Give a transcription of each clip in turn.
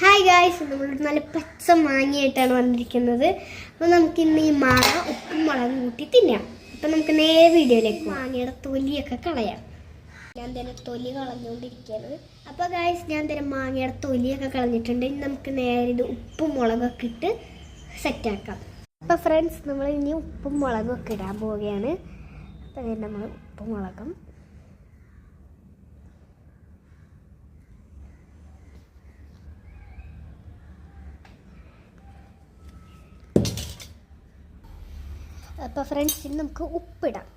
Hi guys, നമ്മൾ നല്ല പച്ച മാങ്ങയായിട്ടാണ് വന്നിരിക്കുന്നത്. അപ്പോൾ നമുക്കിന്ന് ഈ മാങ്ങ ഉപ്പും മുളകും കൂട്ടി തിന്നാം. അപ്പം നമുക്ക് നേരെ വീഡിയോയിലേക്ക് മാങ്ങയുടെ തൊലിയൊക്കെ കളയാം. ഞാൻ തന്നെ തൊലി കളഞ്ഞുകൊണ്ടിരിക്കുകയാണ്. അപ്പോൾ ഗായ്സ്, ഞാൻ തന്നെ മാങ്ങയുടെ തൊലിയൊക്കെ കളഞ്ഞിട്ടുണ്ട്. ഇനി നമുക്ക് നേരെ ഇത് ഉപ്പും മുളകൊക്കെ ഇട്ട് സെറ്റാക്കാം. അപ്പോൾ ഫ്രണ്ട്സ്, നമ്മൾ ഇനി ഉപ്പും മുളകും ഒക്കെ ഇടാൻ പോവുകയാണ്. അപ്പോൾ നമ്മൾ ഉപ്പും മുളകും അപ്പോൾ ഫ്രണ്ട്സ്, ഇനി നമുക്ക് ഉപ്പിടാം.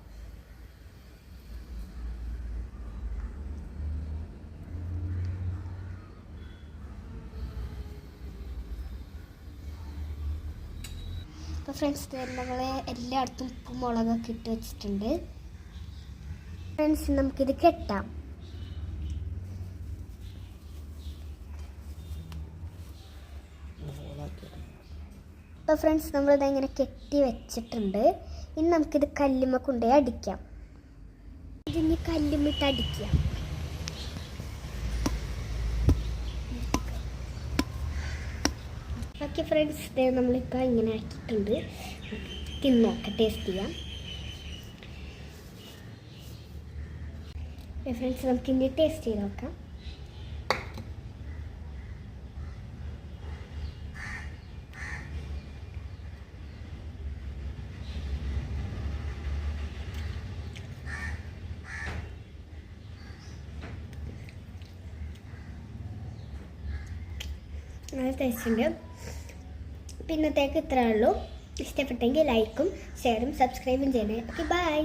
അപ്പോൾ ഫ്രണ്ട്സ്, നമ്മൾ എല്ലായിടത്തും ഉപ്പും മുളകൊക്കെ ഇട്ട് വെച്ചിട്ടുണ്ട്. ഫ്രണ്ട്സ്, നമുക്കിത് കെട്ടാം. അപ്പോൾ ഫ്രണ്ട്സ്, നമ്മളിതങ്ങനെ കെട്ടി വെച്ചിട്ടുണ്ട്. ഇനി നമുക്കിത് കല്ലുമ്മ കൊണ്ടുപോയി അടിക്കാം. ഇതിനി കല്ലുമ്മിട്ട് അടിക്കാം. ഓക്കെ ഫ്രണ്ട്സ്, നമ്മളിപ്പോൾ ഇങ്ങനെ ആക്കിയിട്ടുണ്ട്. തിന്നോക്കാം, ടേസ്റ്റ് ചെയ്യാം. ഫ്രണ്ട്സ്, നമുക്കിനി ടേസ്റ്റ് ചെയ്ത് നോക്കാം. നല്ല ടേസ്റ്റ് ഉണ്ട്. പിന്നത്തേക്ക് ഇത്രയേ ഉള്ളൂ. ഇഷ്ടപ്പെട്ടെങ്കിൽ ലൈക്കും ഷെയറും സബ്സ്ക്രൈബും ചെയ്യണേ. Okay, by.